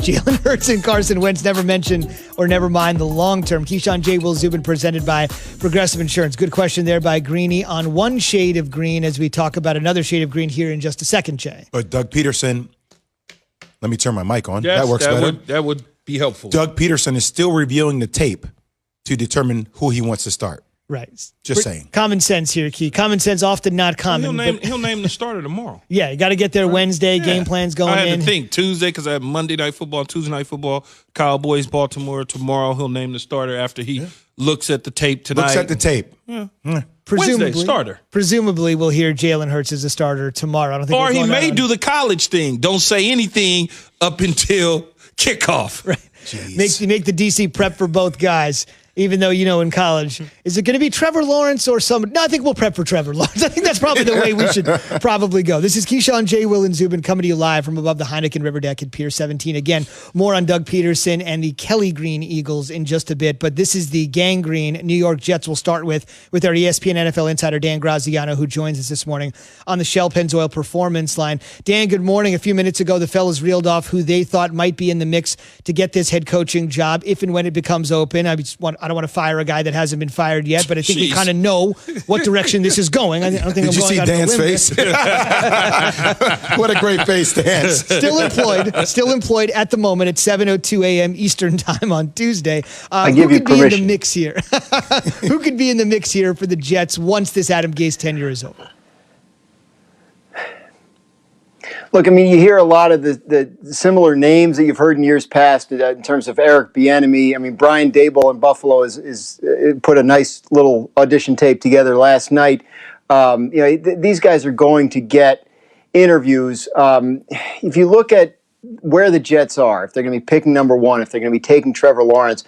Jalen Hurts and Carson Wentz, never mention or never mind the long term. Keyshawn J. Will Zubin, presented by Progressive Insurance. Good question there by Greeny on one shade of green as we talk about another shade of green here in just a second, Jay. But Doug Peterson, let me turn my mic on. Yes, that works better. That would be helpful. Doug Peterson is still reviewing the tape to determine who he wants to start. Right. Just saying. Common sense here, Key. Common sense, often not common. He'll name the starter tomorrow. Yeah, you got to get there Wednesday. Yeah. Game plans going in. I had to think Tuesday because I have Monday Night Football, Tuesday Night Football, Cowboys, Baltimore. Tomorrow he'll name the starter after he looks at the tape tonight. Looks at the tape. Yeah. Wednesday, starter. Presumably, we'll hear Jalen Hurts as a starter tomorrow. I don't think. Or he may do the college thing. Don't say anything up until kickoff. Right. Make the DC prep for both guys. Even though, in college, is it going to be Trevor Lawrence or some? No, I think we'll prep for Trevor Lawrence. I think that's probably the way we should probably go. This is Keyshawn J. Will and Zubin coming to you live from above the Heineken River Deck at Pier 17. Again, more on Doug Peterson and the Kelly Green Eagles in just a bit. But this is the gangrene New York Jets we'll start with our ESPN NFL insider, Dan Graziano, who joins us this morning on the Shell Pennzoil Performance Line. Dan, good morning. A few minutes ago, the fellas reeled off who they thought might be in the mix to get this head coaching job if and when it becomes open. I don't want to fire a guy that hasn't been fired yet, but I think we kind of know what direction this is going. I don't think Did you see Dan's face? What a great face, Dan. Still employed at the moment at 7:02 a.m. Eastern time on Tuesday. I give you permission. Be in the mix here? Who could be in the mix here for the Jets once this Adam Gase tenure is over? Look, I mean, you hear a lot of the similar names that you've heard in years past in terms of Eric Bieniemy. I mean, Brian Daboll in Buffalo is put a nice little audition tape together last night. These guys are going to get interviews. If you look at where the Jets are, if they're going to be picking number one, if they're going to be taking Trevor Lawrence,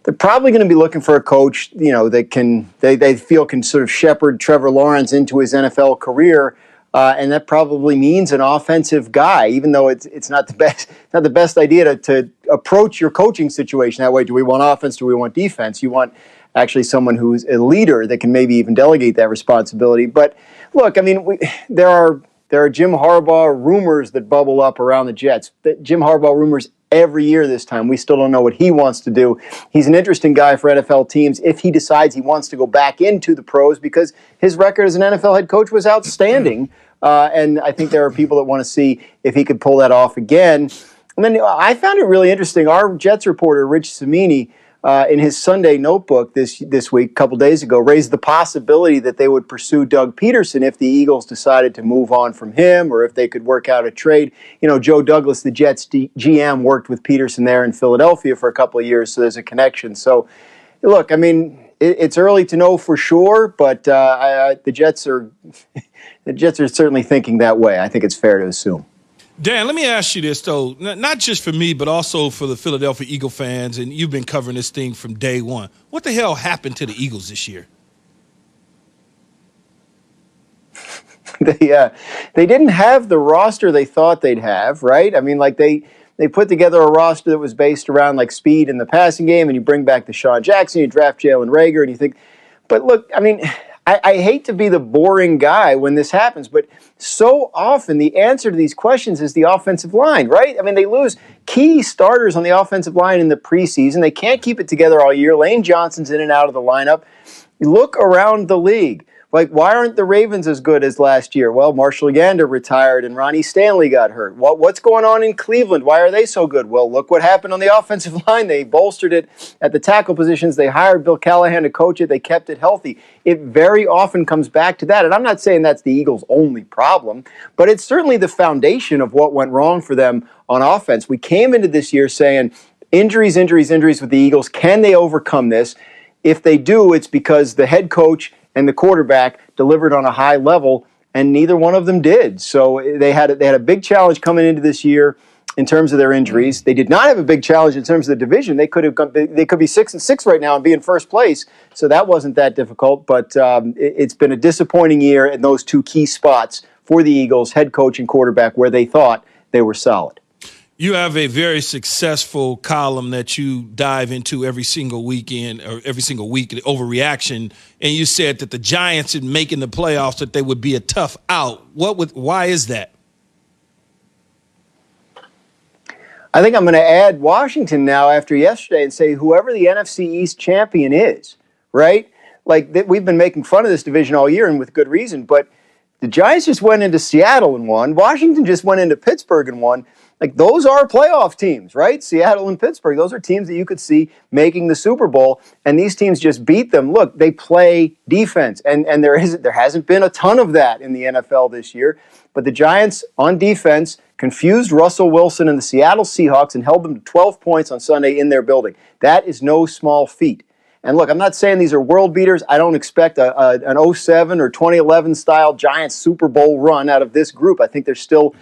they're probably going to be looking for a coach, that they feel can sort of shepherd Trevor Lawrence into his NFL career. And that probably means an offensive guy, even though it's not the best idea to approach your coaching situation that way. Do we want offense? Do we want defense? You want actually someone who's a leader that can maybe even delegate that responsibility. But look, I mean, there are Jim Harbaugh rumors that bubble up around the Jets. Jim Harbaugh rumors every year this time. We still don't know what he wants to do. He's an interesting guy for NFL teams if he decides he wants to go back into the pros because his record as an NFL head coach was outstanding. And I think there are people that want to see if he could pull that off again. And then I found it really interesting. Our Jets reporter, Rich Cimini, in his Sunday notebook this week, a couple days ago, raised the possibility that they would pursue Doug Peterson if the Eagles decided to move on from him or if they could work out a trade. Joe Douglas, the Jets GM, worked with Peterson there in Philadelphia for a couple of years, so there's a connection. So, look, I mean, it's early to know for sure, but the Jets are certainly thinking that way. I think it's fair to assume. Dan, let me ask you this, though, not just for me, but also for the Philadelphia Eagle fans, and you've been covering this thing from day one. What the hell happened to the Eagles this year? They didn't have the roster they thought they'd have, right? I mean, like they put together a roster that was based around like speed in the passing game, and you bring back Deshaun Jackson, you draft Jalen Reagor, and you think, but look, I mean, I hate to be the boring guy when this happens, but so often the answer to these questions is the offensive line, right? I mean, they lose key starters on the offensive line in the preseason. They can't keep it together all year. Lane Johnson's in and out of the lineup. You look around the league. Like, why aren't the Ravens as good as last year? Well, Marshall Yanda retired and Ronnie Stanley got hurt. What's going on in Cleveland? Why are they so good? Well, look what happened on the offensive line. They bolstered it at the tackle positions. They hired Bill Callahan to coach it. They kept it healthy. It very often comes back to that. And I'm not saying that's the Eagles' only problem, but it's certainly the foundation of what went wrong for them on offense. We came into this year saying injuries with the Eagles. Can they overcome this? If they do, it's because the head coach and the quarterback delivered on a high level, and neither one of them did. So they had a big challenge coming into this year in terms of their injuries. They did not have a big challenge in terms of the division. They could be 6-6 right now and be in first place. So that wasn't that difficult. But it's been a disappointing year in those two key spots for the Eagles, head coach and quarterback, where they thought they were solid. You have a very successful column that you dive into every single weekend or every single week, overreaction, and you said that the Giants in making the playoffs that they would be a tough out. Why is that? I think I'm going to add Washington now after yesterday and say whoever the NFC East champion is, right? Like we've been making fun of this division all year and with good reason, but the Giants just went into Seattle and won. Washington just went into Pittsburgh and won. Like those are playoff teams, right? Seattle and Pittsburgh. Those are teams that you could see making the Super Bowl, and these teams just beat them. Look, they play defense, and there hasn't been a ton of that in the NFL this year. But the Giants on defense confused Russell Wilson and the Seattle Seahawks and held them to 12 points on Sunday in their building. That is no small feat. And look, I'm not saying these are world beaters. I don't expect an 07 or 2011 style Giants Super Bowl run out of this group. I think they're still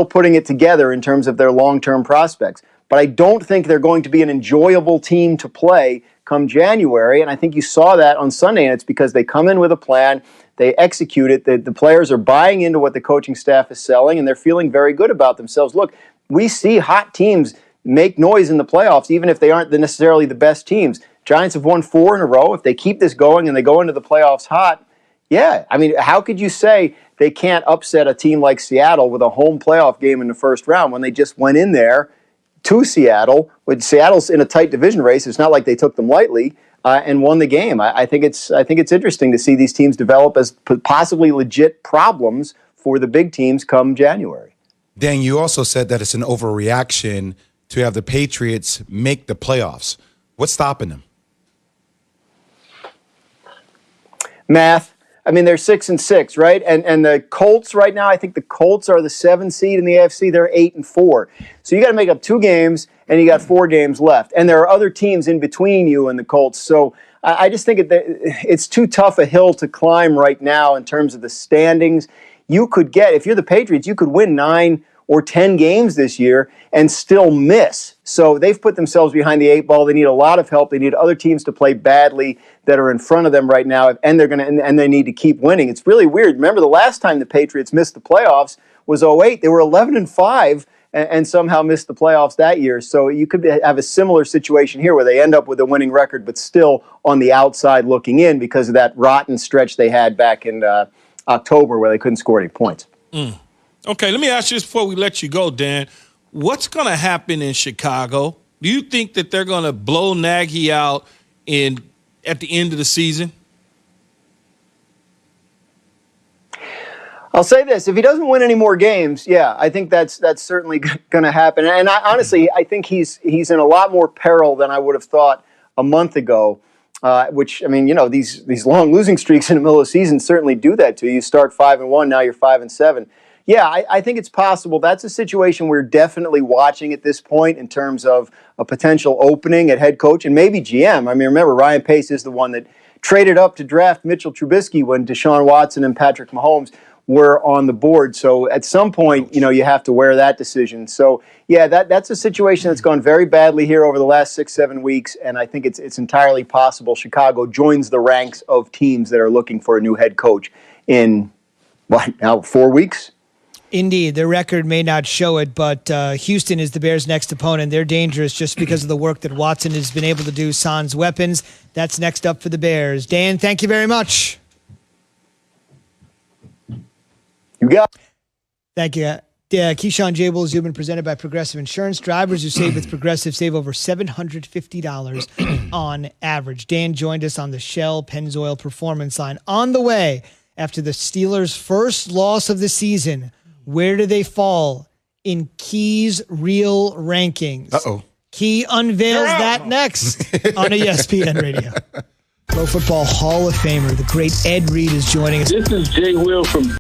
putting it together in terms of their long-term prospects. But I don't think they're going to be an enjoyable team to play come January. And I think you saw that on Sunday, and it's because they come in with a plan, they execute it, the players are buying into what the coaching staff is selling, and they're feeling very good about themselves. Look, we see hot teams make noise in the playoffs, even if they aren't necessarily the best teams. Giants have won 4 in a row. If they keep this going and they go into the playoffs hot, yeah. I mean, how could you say they can't upset a team like Seattle with a home playoff game in the first round when they just went in there to Seattle? When Seattle's in a tight division race, it's not like they took them lightly and won the game. I think it's interesting to see these teams develop as possibly legit problems for the big teams come January. Dan, you also said that it's an overreaction to have the Patriots make the playoffs. What's stopping them? Math. I mean, they're 6-6, right? And the Colts right now, I think the Colts are the 7th seed in the AFC. They're 8-4. So you got to make up 2 games, and you got 4 games left. And there are other teams in between you and the Colts. So I just think it's too tough a hill to climb right now in terms of the standings. You could get, if you're the Patriots, you could win 9 or 10 games this year and still miss. So they've put themselves behind the 8 ball. They need a lot of help. They need other teams to play badly that are in front of them right now, and they need to keep winning. It's really weird. Remember the last time the Patriots missed the playoffs was 2008. They were 11-5 and somehow missed the playoffs that year. So you could have a similar situation here where they end up with a winning record but still on the outside looking in because of that rotten stretch they had back in October where they couldn't score any points. Okay, let me ask you this before we let you go, Dan. What's going to happen in Chicago? Do you think that they're going to blow Nagy out at the end of the season? I'll say this. If he doesn't win any more games, yeah, I think that's certainly going to happen. And honestly, I think he's in a lot more peril than I would have thought a month ago, which, I mean, you know, these long losing streaks in the middle of the season certainly do that to you. You start 5-1, now you're 5-7. Yeah, I think it's possible. That's a situation we're definitely watching at this point in terms of a potential opening at head coach and maybe GM. I mean, remember, Ryan Pace is the one that traded up to draft Mitchell Trubisky when Deshaun Watson and Patrick Mahomes were on the board. So at some point, you know, you have to wear that decision. So, yeah, that's a situation that's gone very badly here over the last 6-7 weeks, and I think it's entirely possible Chicago joins the ranks of teams that are looking for a new head coach in, what, now 4 weeks? Indeed. Their record may not show it, but Houston is the Bears' next opponent. They're dangerous just because of the work that Watson has been able to do, sans weapons. That's next up for the Bears. Dan, thank you very much. You got it. Thank you. Keyshawn J. Will has been presented by Progressive Insurance. Drivers who save with Progressive save over $750 on average. Dan joined us on the Shell Pennzoil Performance Line. On the way, after the Steelers' first loss of the season, where do they fall in Key's real rankings? Uh-oh. Key unveils that next on ESPN Radio. Pro Football Hall of Famer, the great Ed Reed, is joining us. This is Jay Will from